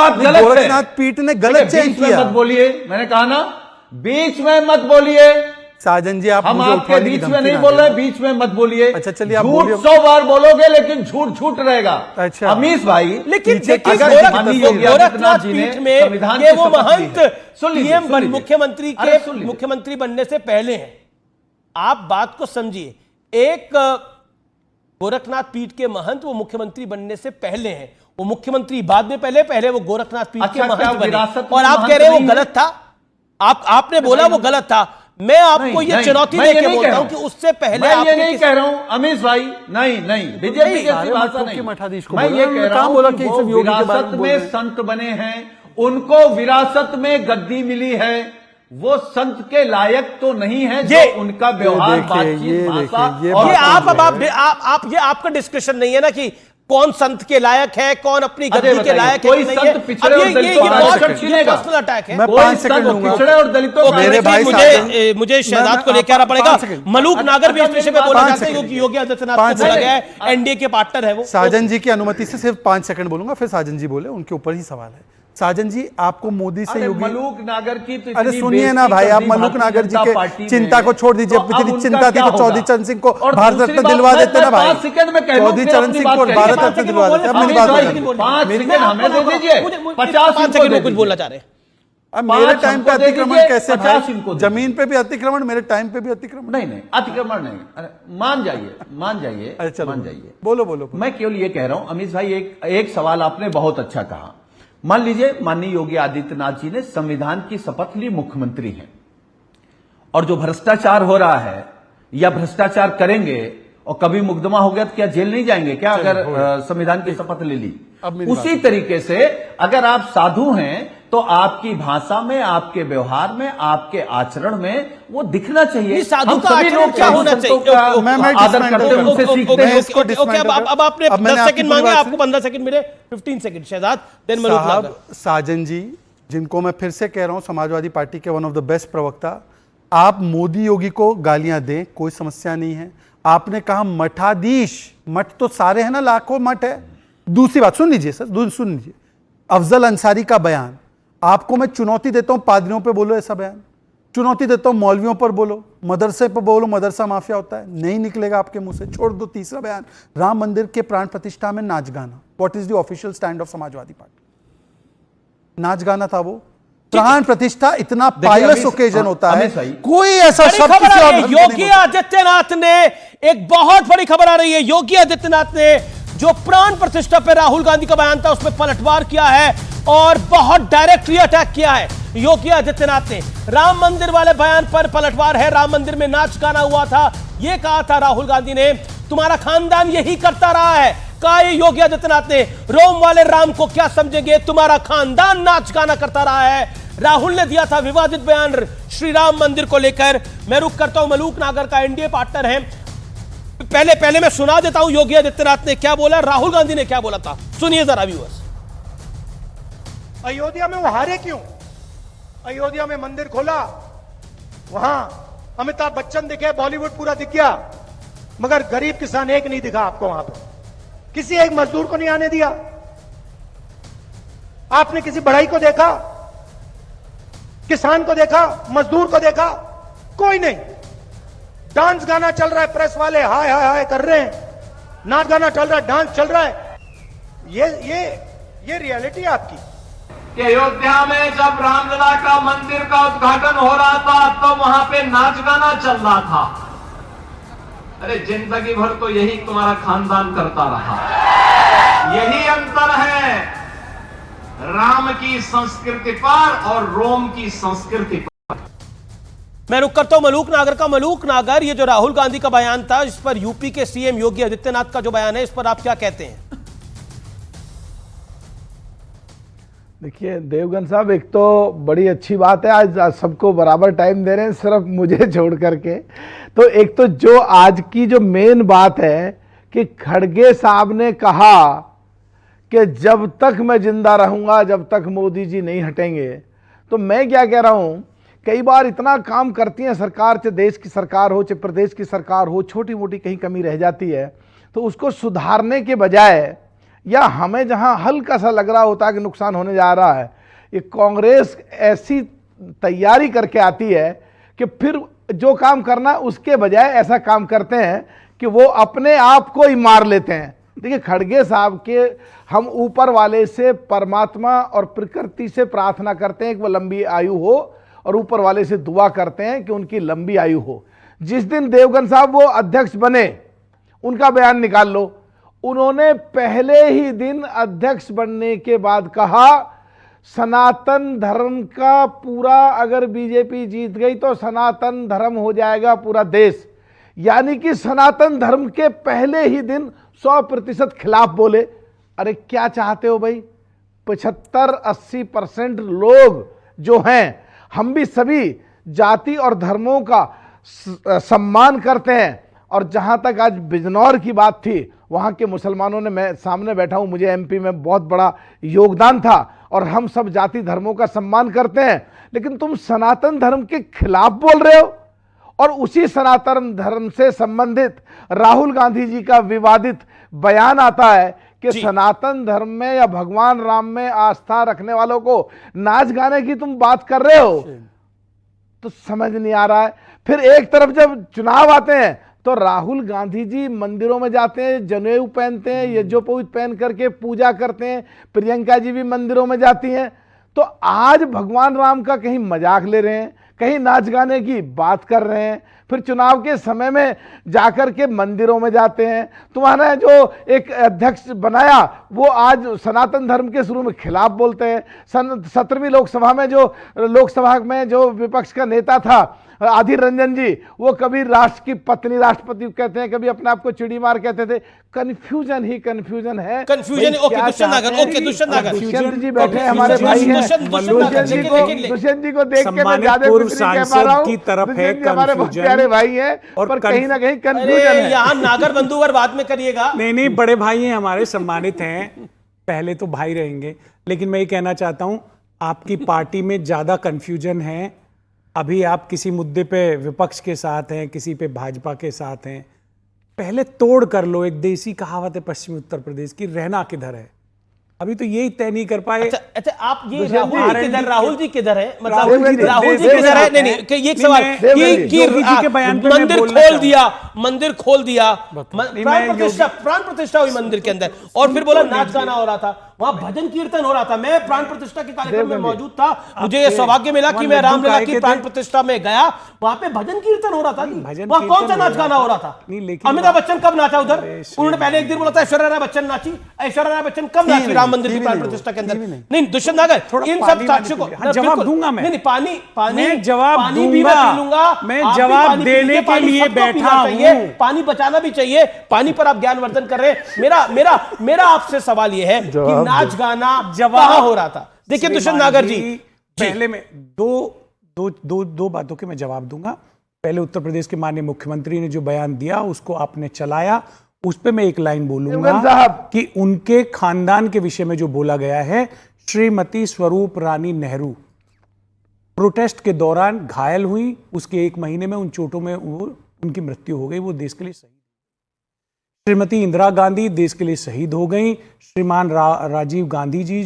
बात गलत है। गोरखनाथ पीठ ने गलत चयन किया। मत बोलिए, मैंने कहा ना बीच में मत बोलिए। साजन जी आप हम मुझे आपके उठाने की बीच में धमकी नहीं ना बोल रहे, दें। बीच में मत बोलिए। अच्छा चलिए आप झूठ बोलिए। 100 बार बोलोगे लेकिन झूठ झूठ रहेगा। अच्छा अमीश भाई, लेकिन पीछे देखिए अगर गोरखनाथ योगी आदित्यनाथ गोरखनाथ जी ने पीठ में संविधान ये की वो शपथ ली महंत है। सुन लीजिए, पीएम सुन लीजिए। मुख्यमंत्री अरे के सुन लीजिए। मुख्यमंत्री बनने से पहले हैं। आप बात को समझिए, एक गोरखनाथ पीठ के महंत वो मुख्यमंत्री बनने से पहले हैं। वो मुख्यमंत्री बाद में पहले वो गोरखनाथ पीठ के अच्छा, क्या महंत बने विरासत में और आप महंत कह रहे हैं वो नहीं है? गलत था। आपने बोला वो गलत था। मैं आपको ये नहीं, चुनौती मैं ये देके नहीं बोलता कह हूं रहा कि उससे पहले मैं ये आपके नहीं कह रहा हूं अमीश भाई, नहीं नहीं, बीजेपी सारे जैसी भाषा मतों के नहीं। मठाधीश को मैं बोला, ये उन्होंने कह रहा कहाँ हूं बोला कि कि वो सिर्फ योगी के बारे में विरासत बोल में रहे हैं। संत बने हैं, उनको विरासत में गद्दी मिली है। वो संत के लायक तो नहीं है जो उनका व्यवहार, बातचीत, भाषा। ये आप ये आपका डिस्कशन नहीं है ना कि कौन संत के लायक है, कौन अपनी गद्दी के लायक है, कोई नहीं है। संत पिछड़े अब और ये दलितों का आरक्षण छीनेगा। पर्सनल अटैक है। मैं कोई 5 सेकंड संत लूंगा। पिछड़े और दलितों का मेरे भाई मुझे शहजाद को लेकर आना पड़ेगा। 5 सेकंड। मलूक नागर भी इस विषय पे बोलना 5 चाहते हैं सेकंड। क्योंकि योगी आदित्यनाथ 5 को बोला सेकंड। गया है एनडीए के पार्टनर है वो। साजन जी की अनुमति से सिर्फ 5 सेकंड बोलूंगा, फिर साजन जी बोले, उनके ऊपर ही सवाल है। साजन जी आपको मोदी से योगी, मलूक नागर की तो अरे इतनी सुनिए ना बेइज्जती भाई, कर आप दी मलूक भारतीय नागर जी जनता के पार्टी चिंता ने, को छोड़ दीजिए। तो अब इतनी उनका चिंता थी क्या तो होगा? चौधरी चरण सिंह को और भारत दूसरी रत्न बात, दिलवा मैं देते ना भाई। 5 सेकंड में कह लूं, चौधरी फिर चरण अपनी सिंह बात को कहिए। भारत 5 रत्न सेकंड दिलवा देते। अब मेरी बात बोले, सुनिए। 5 सेकंड हमें दे दीजिए, 50 5 सेकंड में कुछ बोलना चाह रहे हैं। अब मेरे 5 टाइम पे हमको दे अतिक्रमण दीजिए, कैसे 50 इनको भाई? दे जमीन पे भी अतिक्रमण, मेरे टाइम पे भी अतिक्रमण। नहीं नहीं, अतिक्रमण नहीं। अरे मान जाइए, मान जाइए, अरे चलो मान जाइए। बोलो बोलो। मैं केवल ये कह रहा हूं अमीश भाई, एक सवाल आपने बहुत अच्छा कहा। मान लीजिए माननीय योगी आदित्यनाथ जी ने संविधान की शपथ ली, मुख्यमंत्री हैं, और जो भ्रष्टाचार हो रहा है या भ्रष्टाचार करेंगे और कभी मुकदमा हो गया तो क्या जेल नहीं जाएंगे क्या अगर संविधान की शपथ ले ली? उसी तरीके से अगर आप साधु हैं तो आपकी भाषा में, आपके व्यवहार में, आपके आचरण में वो दिखना चाहिए। साधु हम का सभी आचरण लोग क्या होना चाहिए? मैं आदर करते हैं, उनसे सीखते हैं। अब आपने 10 सेकंड मांगे, आपको 15 सेकंड मिले, 15 सेकंड शहजाद, देन मलूक नागर। साजन जी, जिनको मैं फिर से कह रहा हूं समाजवादी पार्टी के वन ऑफ द बेस्ट प्रवक्ता, आप मोदी योगी को गालियां दें, कोई समस्या नहीं है। आपने कहा मठाधीश, मठ तो सारे हैं ना, लाखों मठ है। दूसरी बात सुन लीजिए सर, सुन लीजिए। अफजल अंसारी का बयान, आपको मैं चुनौती देता हूं, पादरियों पे बोलो ऐसा बयान। चुनौती देता हूं, मौलवियों पर बोलो, मदरसे पर बोलो, मदरसा माफिया होता है, नहीं निकलेगा आपके मुंह से। छोड़ दो। तीसरा बयान, राम मंदिर के प्राण प्रतिष्ठा में नाच गाना। What is the official stand of Samajwadi party? नाच गाना था वो। प्राण प्रतिष्ठा इतना पायस ओकेजन होता है, कोई ऐसा शब्द किसी और धर्म में नहीं योगी आदित्यनाथ ने एक बहुत बड़ी खबर आ रही है। योगी आदित्यनाथ ने जो प्राण प्रतिष्ठा पे राहुल गांधी का बयान था उसमें पलटवार किया है और बहुत डायरेक्टली अटैक किया है। योगी आदित्यनाथ ने राम मंदिर वाले बयान पर पलटवार है। राम मंदिर में नाच गाना हुआ था, यह कहा था राहुल गांधी ने, तुम्हारा खानदान यही करता रहा है। कहा योगी आदित्यनाथ ने, रोम वाले राम को क्या समझेंगे, तुम्हारा खानदान नाच गाना करता रहा है। राहुल ने दिया था विवादित बयान श्री राम मंदिर को लेकर। मैं रुक करता हूं, मलूक नागर का एनडीए पार्टनर है। पहले मैं सुना देता हूं योगी आदित्यनाथ ने क्या बोला, राहुल गांधी ने क्या बोला था, सुनिए जरा व्यूअर्स। अयोध्या में वो हारे क्यों? अयोध्या में मंदिर खोला, वहां अमिताभ बच्चन दिखे, बॉलीवुड पूरा दिख गया, मगर गरीब किसान एक नहीं दिखा आपको वहां पे। किसी एक मजदूर को नहीं आने दिया। आपने किसी बढ़ई को देखा, किसान को देखा, मजदूर को देखा? कोई नहीं। डांस गाना चल रहा है, प्रेस वाले हाय हाय हाय कर रहे हैं, नाच गाना चल रहा है, डांस चल रहा है। ये रियलिटी है आपकी। कि अयोध्या में जब रामलला का मंदिर का उद्घाटन हो रहा था तो वहां पे नाच गाना चल रहा था। अरे जिंदगी भर तो यही तुम्हारा खानदान करता रहा। यही अंतर है राम की संस्कृति पर और रोम की संस्कृति पर। मैं रुक करता हूं मलूक नागर का। मलूक नागर, ये जो राहुल गांधी का बयान था, इस पर यूपी के सीएम योगी आदित्यनाथ का जो बयान है, इस पर आप क्या कहते हैं? देखिए देवगन साहब, एक तो बड़ी अच्छी बात है आज सबको बराबर टाइम दे रहे हैं, सिर्फ मुझे छोड़ करके। तो एक तो जो आज की जो मेन बात है कि खड़गे साहब ने कहा कि जब तक मैं जिंदा रहूंगा, जब तक मोदी जी नहीं हटेंगे। तो मैं क्या कह रहा हूं, कई बार इतना काम करती है सरकार, चाहे देश की सरकार हो चाहे प्रदेश की सरकार हो, छोटी मोटी कहीं कमी रह जाती है तो उसको सुधारने के बजाय या हमें जहां हल्का सा लग रहा होता है कि नुकसान होने जा रहा है, ये कांग्रेस ऐसी तैयारी करके आती है कि फिर जो काम करना उसके बजाय ऐसा काम करते हैं कि वो अपने आप को ही मार लेते हैं। देखिए खड़गे साहब के हम ऊपर वाले से, परमात्मा और प्रकृति से प्रार्थना करते हैं कि वो लंबी आयु हो, और ऊपर वाले से दुआ करते हैं कि उनकी लंबी आयु हो। जिस दिन देवगन साहब वो अध्यक्ष बने, उनका बयान निकाल लो, उन्होंने पहले ही दिन अध्यक्ष बनने के बाद कहा सनातन धर्म का पूरा, अगर बीजेपी जीत गई तो सनातन धर्म हो जाएगा पूरा देश। यानी कि सनातन धर्म के पहले ही दिन 100% खिलाफ बोले। अरे क्या चाहते हो भाई, 75-80% लोग जो हैं, हम भी सभी जाति और धर्मों का सम्मान करते हैं। और जहां तक आज बिजनौर की बात थी, वहां के मुसलमानों ने, मैं सामने बैठा हूं, मुझे एमपी में बहुत बड़ा योगदान था, और हम सब जाति धर्मों का सम्मान करते हैं, लेकिन तुम सनातन धर्म के खिलाफ बोल रहे हो। और उसी सनातन धर्म से संबंधित राहुल गांधी जी का विवादित बयान आता है कि सनातन धर्म में या भगवान राम में आस्था रखने वालों को नाच गाने की तुम बात कर रहे हो, तो समझ नहीं आ रहा है। फिर एक तरफ जब चुनाव आते हैं तो राहुल गांधी जी मंदिरों में जाते हैं, जनेऊ पहनते हैं, यज्ञोपवीत पहन करके पूजा करते हैं, प्रियंका जी भी मंदिरों में जाती हैं। तो आज भगवान राम का कहीं मजाक ले रहे हैं, कहीं नाच गाने की बात कर रहे हैं, फिर चुनाव के समय में जाकर के मंदिरों में जाते हैं। तुम्हारा जो एक अध्यक्ष बनाया वो आज सनातन धर्म के शुरू में खिलाफ बोलते हैं। 17वीं लोकसभा में जो विपक्ष का नेता था आधीर रंजन जी, वो कभी राष्ट्र की पत्नी राष्ट्रपति कहते हैं, कभी अपने आप को चिड़ी मार कहते थे। कंफ्यूजन ही कंफ्यूजन है। कंफ्यूजन। ओके दुष्यंत नागर, ओके दुष्यंत नागर, दुष्यंत जी बैठे हैं हमारे भाई हैं। दुष्यंत जी को देख के मैं ज्यादा कुछ नहीं कह पा रहा हूँ। दुष्यंत जी हमारे बहुत प्यारे भाई हैं, पर कहीं ना कहीं कंफ्यूजन है। यहाँ नागर बंधुवर बाद में करिएगा। नहीं, बड़े भाई हैं हमारे, सम्मानित हैं, पहले तो भाई रहेंगे। लेकिन मैं ये कहना चाहता हूं, आपकी पार्टी में ज्यादा कंफ्यूजन है। अभी आप किसी मुद्दे पे विपक्ष के साथ हैं, किसी पे भाजपा के साथ हैं। पहले तोड़ कर लो। एक देसी कहावत है पश्चिमी उत्तर प्रदेश की, रहना किधर है। अभी तो यही तय नहीं कर पाए। अच्छा आप ये राहुल जी किधर है, मतलब राहुल जी किधर है? नहीं, ये एक सवाल कि मंदिर खोल दिया, प्राण प्रतिष्ठा हुई मंदिर के अंदर, और फिर बोला नाच गाना हो रहा था, वहां भजन कीर्तन हो रहा था। मैं प्राण प्रतिष्ठा के कार्यक्रम में मौजूद था, मुझे यह सौभाग्य मिला कि मैं रामलला की प्राण प्रतिष्ठा में गया, वहां पे भजन कीर्तन हो रहा था। वहां कौन सा नाच गाना हो रहा था? अमिताभ बच्चन कब नाचा उधर? उन्होंने पहले एक दिन बोला था ऐश्वर्या राय बच्चन नाची। ऐश्वर्या राय बच्चन कब नाची राम मंदिर की प्राण प्रतिष्ठा के अंदर? नहीं दुष्यंत नागर, इन सब साक्ष्यों को जवाब दूंगा मैं। नहीं, पानी जवाब दूंगा, मैं जवाब देने के लिए बैठा हूं। पानी बचाना भी चाहिए, पानी पर आप ज्ञानवर्धन कर रहे हैं। मेरा आपसे सवाल यह है कि नाच गाना कहां हो रहा था? देखिए दुष्यंत नागर जी, पहले में दो बातों के मैं जवाब दूंगा। पहले उत्तर प्रदेश के माननीय मुख्यमंत्री ने जो बयान दिया उसको आपने चलाया, उस पे मैं एक लाइन बोलूंगा कि उनके खानदान के विषय में जो बोला गया है, श्रीमती स्वरूप रानी नेहरू प्रोटेस्ट के दौरान घायल हुई, उसके 1 महीने में उन चोटों में उनकी मृत्यु हो गई। वो देश के लिए शहीद। श्रीमती इंदिरा गांधी देश के लिए शहीद हो गई। श्रीमान राजीव गांधी जी